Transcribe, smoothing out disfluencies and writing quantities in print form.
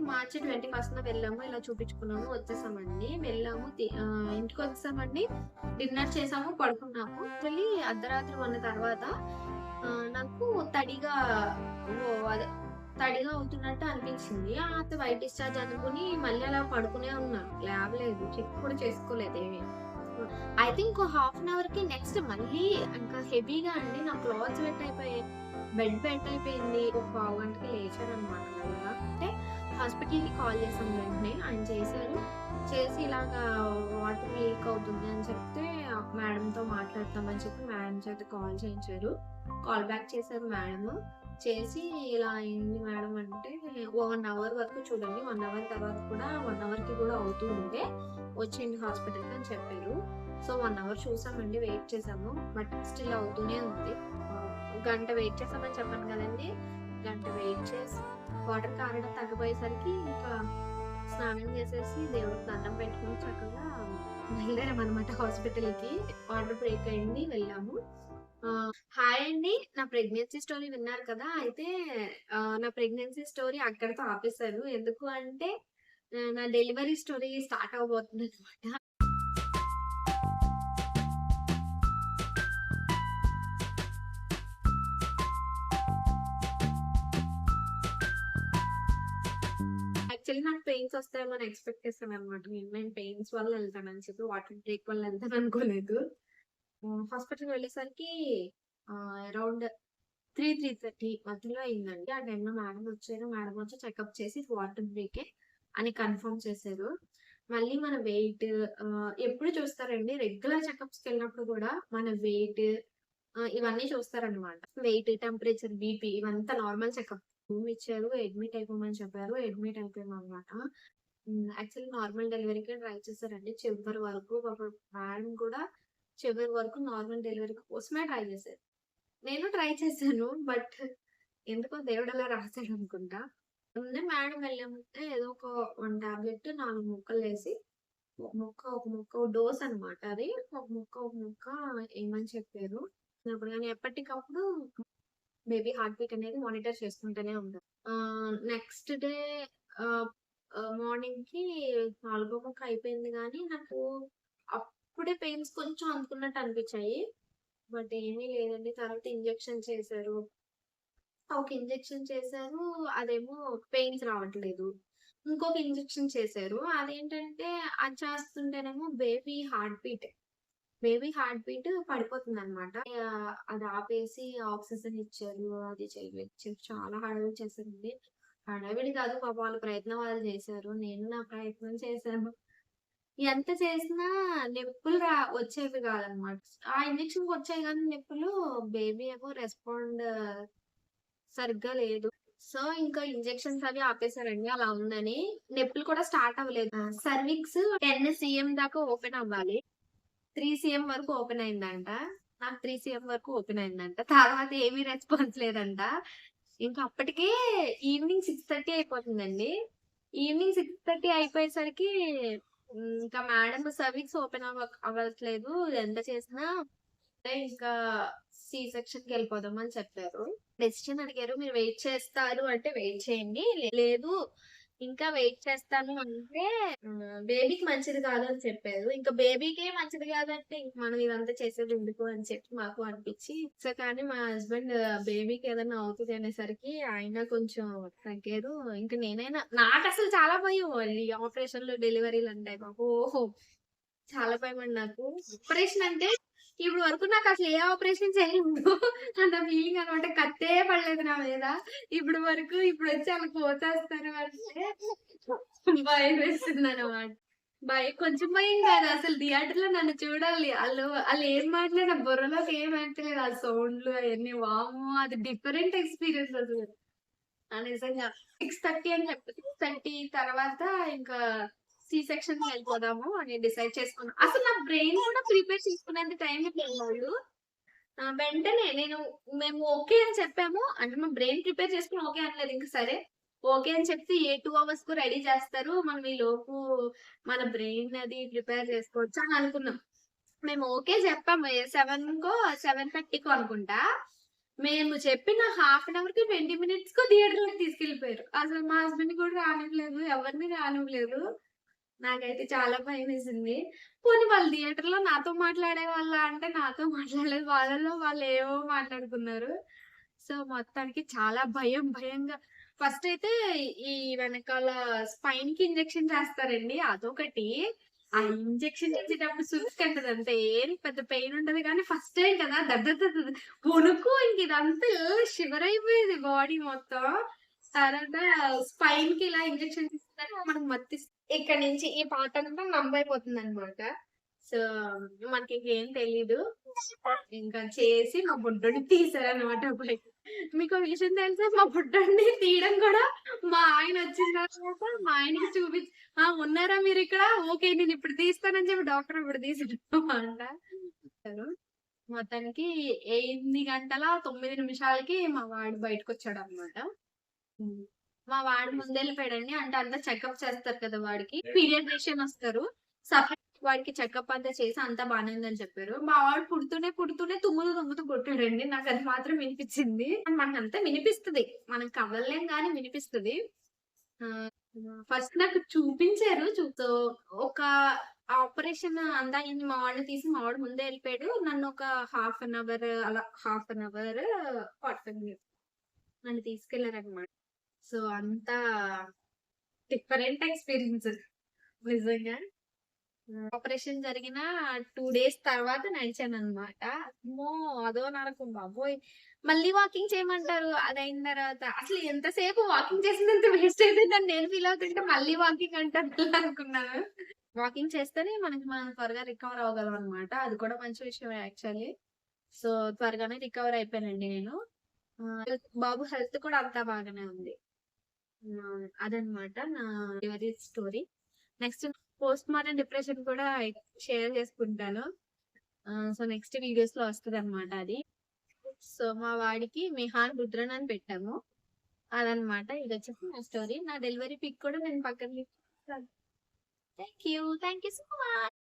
మార్చి 21న వెళ్ళాము. ఇలా చూపించుకున్నాము, వచ్చేసామండి. వెళ్ళాము, ఇంటికి వచ్చేసామండి. డిన్నర్ చేసాము, పడుకున్నాము. యాక్చువల్లీ అర్ధరాత్రి 1 తర్వాత నాకు తడిగా అదే తడిగా అవుతున్నట్టు అనిపించింది. ఆ తర్వాత వైట్ డిశ్చార్జ్ అనుకుని మళ్ళీ అలా పడుకునే ఉన్నాను. లేవలేదు. చెక్ కూడా చేసుకోలేదు ఏమి. అయితే ఇంకో హాఫ్ అన్ అవర్‌కి నెక్స్ట్ మళ్ళీ ఇంకా హెవీగా అండి. నా క్లాత్స్ వెట్ అయిపోయాయి. వెట్ అయిపోయింది. ఒక పావుగంటకి లేచాననమాట మెల్లగా. అంటే హాస్పిటల్‌కి కాల్ చేసాం వెంటనే. ఆయన చేశారు. చేసి ఇలాగా వాటర్ లీక్ అవుతుంది అని చెప్తే మేడంతో మాట్లాడతామని చెప్పి మేడం చేత కాల్ చేయించారు. కాల్ బ్యాక్ చేశారు మేడము. చేసి ఇలా అయింది మేడం అంటే 1 అవర్ వరకు చూడండి. 1 అవర్ తర్వాత కూడా 1 అవర్‌కి కూడా అవుతూ ఉంటే వచ్చేయండి హాస్పిటల్‌కి అని చెప్పారు. సో 1 అవర్ చూసామండి. వెయిట్ చేసాము. బట్ స్టిల్ అవుతూనే ఉంది. గంట వెయిట్ చేసామని చెప్పాను కదండీ! గంట వెయిట్ చేసి వాటర్ కారడం తగ్గిపోయేసరికి ఇంకా స్నానం చేసేసి దేవుడికి దండం పెట్టుకొని చక్కగా బయలుదేరామనమాట హాస్పిటల్‌కి. వాటర్ బ్రేక్ అయింది, వెళ్ళాము. హాయ్ అండి. నా ప్రెగ్నెన్సీ స్టోరీ విన్నారు కదా! అయితే నా ప్రెగ్నెన్సీ స్టోరీ అక్కడితో ఆపేశాను. ఎందుకు అంటే నా డెలివరీ స్టోరీ స్టార్ట్ అవ్వబోతుందనమాట. యాక్చువల్లీ నాకు పెయిన్స్ వస్తాయేమో అని ఎక్స్‌పెక్ట్ చేశాననమాట. నేను పెయిన్స్ వల్ల ఎళ్తానని చెప్పి, వాటర్ బ్రేక్ వల్ల ఎళ్తాననుకోలేదు. హాస్పిటల్‌కి వెళ్ళేసరికి అరౌండ్ 3:30 మధ్యలో అయిందండి. ఆ టైంలో మేడం వచ్చారు. మేడం వచ్చి చెకప్ చేసి వాటర్ బ్రేకే అని కన్ఫర్మ్ చేశారు. మళ్ళీ మన వెయిట్ ఎప్పుడు చూస్తారండి, రెగ్యులర్ చెకప్స్‌కెళ్ళినప్పుడు కూడా మన వెయిట్ ఇవన్నీ చూస్తారనమాట. వెయిట్, టెంపరేచర్, బీపీ ఇవంతా నార్మల్ చెకప్. రూమ్ ఇచ్చారు. అడ్మిట్ అయిపోమని చెప్పారు. అడ్మిట్ అయిపోయామనమాట. యాక్చువల్లీ నార్మల్ డెలివరీకే ట్రై చేశారండి చివరి వరకు. పాపం మేడం కూడా చివరి వరకు నార్మల్ డెలివరీ కోసమే ట్రై చేశారు. నేను ట్రై చేశాను. బట్ ఎందుకో దేవుడు అలా రాసాడనుకుంటా. ముందే మేడం వెళ్ళామంటే ఏదో ఒక 1 టాబ్లెట్ 4 ముక్కలేసి ఒక ముక్క డోస్ అనమాట అది. ఒక ముక్క ఏయమని చెప్పారు. అప్పుడు కానీ ఎప్పటికప్పుడు బేబీ హార్ట్ బీట్ అనేది మానిటర్ చేసుకుంటూనే ఉంటాం. నెక్స్ట్ డే ఆహ్, మార్నింగ్‌కి నాలుగో ముక్క అయిపోయింది గానీ నాకు అప్పుడే పెయిన్స్ కొంచెం అందుకున్నట్టు అనిపించాయి. బట్ ఏమీ లేదండి. తర్వాత ఇంజెక్షన్ చేశారు. ఒక ఇంజెక్షన్ చేశారు. అదేమో పెయిన్స్ రావట్లేదు. ఇంకొక ఇంజెక్షన్ చేశారు. అదేంటంటే అది చేస్తుంటేనేమో బేబీ హార్ట్ బీట్ పడిపోతుందనమాట. అది ఆపేసి ఆక్సిజన్ ఇచ్చారు. అది ఇచ్చారు. చాలా హడావిడి చేశారండి. హడావిడి కాదు పాపం వాళ్ళ ప్రయత్నం వాళ్ళు చేశారు. నేను నా ప్రయత్నం చేశాను. ఎంత చేసినా నొప్పులు వచ్చేవి కాదనమాట. ఆ ఇంజెక్షన్‌కి వచ్చాయి గానీ నొప్పులు, బేబీ ఏమో రెస్పాండ్ సరిగ్గా లేదు. సో, ఇంకా ఇంజెక్షన్స్ అవి ఆపేసారండి అలా ఉందని. నొప్పులు కూడా స్టార్ట్ అవ్వలేదు. సర్విక్స్ 10 సీఎం దాకా ఓపెన్ అవ్వాలి. 3 సీఎం వరకు ఓపెన్ అయిందంట. నాకు 3 సీఎం వరకు ఓపెన్ అయిందంట. తర్వాత ఏమీ రెస్పాన్స్ లేదంట. ఇంకా అప్పటికే ఈవినింగ్ 6:30 అయిపోతుందండి. ఈవినింగ్ 6:30 అయిపోయేసరికి ఇంకా మేడం సర్విక్స్ ఓపెన్ అవ్వట్లేదు. ఎంత చేసినా ఇంకా సి సెక్షన్‌కెళ్ళిపోదాం అని చెప్పారు. డెసిషన్ అడిగారు. మీరు వెయిట్ చేస్తారు అంటే వెయిట్ చేయండి. లేదు ఇంకా వెయిట్ చేస్తాను అంటే బేబీకి మంచిది కాదు అని చెప్పారు. ఇంకా బేబీకే మంచిది కాదంటే ఇంక మనం ఇదంతా చేసేది ఎందుకు అని చెప్పి మాకు అనిపించి, సో కానీ మా హస్బెండ్ బేబీకి ఏదైనా అవుతది అనేసరికి ఆయన కొంచెం తగ్గారు. ఇంక నేనైనా నాకసలు చాలా భయం ఈ ఆపరేషన్‌లు, డెలివరీలు అంటే ఓహో! చాలా భయమండి నాకు. ఆపరేషన్ అంటే ఇప్పుడు వరకు నాకసలు ఏ ఆపరేషన్ చేయలేదు అన్న ఫీలింగ్ అనమాట. కత్తే పడలేదు నా మీద. ఇప్పుడొచ్చి ఆళ్ళు కోసేస్తారు అంటే భయమేస్తుందనమాట. కొంచెం భయం కాదు. అసలు థియేటర్‌లో నన్ను చూడాలి. ఆళ్ళేం మాట్లాడినా బుర్రలోకి ఏం ఎక్కలేదు. ఆ సౌండ్‌లు అయన్నీ వామ్మో! అది డిఫరెంట్ ఎక్స్‌పీరియన్స్ అసలు. నిజంగా 6:30 అని చెప్పి 6:30 తర్వాత ఇంకా సి సెక్షన్‌కి వెళ్ళిపోదాము అని డిసైడ్ చేసుకున్నా. అసలు నా బ్రెయిన్ కూడా ప్రిపేర్ చేసుకునేంత టైం ఇవ్వలేదు వాళ్ళు. వెంటనే మేము ఓకే అని చెప్పాము. అంటే మా బ్రెయిన్ ప్రిపేర్ చేసుకొని ఓకే అనలేదు. ఇంక సరే ఓకే అని చెప్తే ఏ 2 అవర్స్‌కో రెడీ చేస్తారు. మనం ఈలోపు మన బ్రెయిన్ అది ప్రిపేర్ చేసుకోవచ్చు అని అనుకున్నాం. మేము ఓకే చెప్పాము. 7:30కో అనుకుంటా. మేము చెప్పిన హాఫ్ అన్ అవర్‌కి 20 మినిట్స్‌కో థియేటర్‌లోకి తీసుకెళ్ళిపోయారు. అసలు మా హస్బెండ్‌ని కూడా రానివ్వలేదు. ఎవరిని రానివ్వలేదు. నాకైతే చాలా భయమేసింది. పోనీ వాళ్ళు థియేటర్‌లో నాతో మాట్లాడేవాళ్ళా అంటే నాతో మాట్లాడలేదు. వాళ్ళలో వాళ్ళు ఏవేవో మాట్లాడుకున్నారు. సో, మొత్తానికి చాలా భయంగా ఫస్టయితే ఈ వెనకాల స్పైన్‌కి ఇంజెక్షన్ చేస్తారండి. అదొకటి. ఆ ఇంజెక్షన్ చేసేటప్పుడు సురుక్కంటది అంతే. ఏం పెద్ద పెయిన్ ఉండదు గానీ ఫస్ట్ టైమ్ కదా! దడ వణుకు ఇంక ఇదంతా షివర్ అయిపోయేది బాడీ మొత్తం. తర్వాత స్పైన్‌కి ఇలా ఇంజెక్షన్ ఇస్తారు. మనకు ఇక్కడి నుంచి ఈ పార్ట్ అంతా నంబ్ అయిపోతుందనమాట. సో, మనకింకేం తెలీదు. ఇంకా చేసి మా బుడ్డోడిని తీశారనమాట బయటకి. మీకో విషయం తెలుసా? మా బుడ్డోడిని తీయడం కూడా మా ఆయనొచ్చిన తర్వాత మా ఆయనకి ఉన్నారా మీరిక్కడ? ఓకే. నేనిప్పుడు తీస్తానని చెప్పి డాక్టర్ ఇప్పుడు తీసాడనమాట. మొత్తానికి 8 గంటల 9 నిమిషాలకి మా వాడు బయటకొచ్చాడనమాట. హ్మ్. మా వాడు ముందెళ్ళిపోయాడండి. అంటే అంతా చెకప్ చేస్తారు కదా వాడికి. పీడియాట్రిషియన్ వస్తారు. సెపరేట్ వాడికి చెకప్ అంతా చేసి అంతా బానే ఉందని చెప్పారు. మా వాడు పుడుతూనే తుమ్ముతూ కొట్టాడండి. నాకది మాత్రం వినిపిచ్చింది. మనకంతా వినిపిస్తది. మనం కదలలేం గానీ వినిపిస్తది. ఆహ్, ఫస్ట్ నాకు చూపించారు. ఒక ఆపరేషన్ అంతా అయింది. మా వాడిని తీసి మా వాడు ముందే ఎళ్ళిపోయాడు. నన్నొక హాఫ్ అన్ అవర్ అలా హాఫ్ అన్ అవర్ 45 మినిట్స్ నన్ను తీసుకెళ్లారనమాట. సో, అంతా డిఫరెంట్ ఎక్స్‌పీరియన్స్ నిజంగా. ఆపరేషన్ జరిగిన 2 డేస్ తర్వాత నడిచాననమాట. అమ్మో! అదో నరకం బాబోయ్! మళ్ళీ వాకింగ్ చేయమంటారు. అదయిన తర్వాత అసలు ఎంతసేపు వాకింగ్ చేసిందంత వేస్ట్ అయిపోయిందని నేను ఫీల్ అవుతుంటే మళ్ళీ వాకింగ్ అంటారు అనుకున్నాను. వాకింగ్ చేస్తేనే మనం త్వరగా రికవర్ అవ్వగలం అనమాట. అది కూడా మంచి విషయమే యాక్చువల్లీ. సో, త్వరగానే రికవర్ అయిపోయానండి నేను. బాబు హెల్త్ కూడా అంతా బాగానే ఉంది. అదనమాట నా delivery story. Next post mortem depression కూడా షేర్ చేసుకుంటాను. సో, నెక్స్ట్ వీడియోస్‌లో వస్తదనమాట అది. సో, మా వాడికి మిహాన్ రుద్రన్ అని పెట్టాము. అదనమాట. ఇదొచ్చేసి నా స్టోరీ. నా డెలివరీ పిక్ కూడా నేను పక్కన thank you. Thank you so much.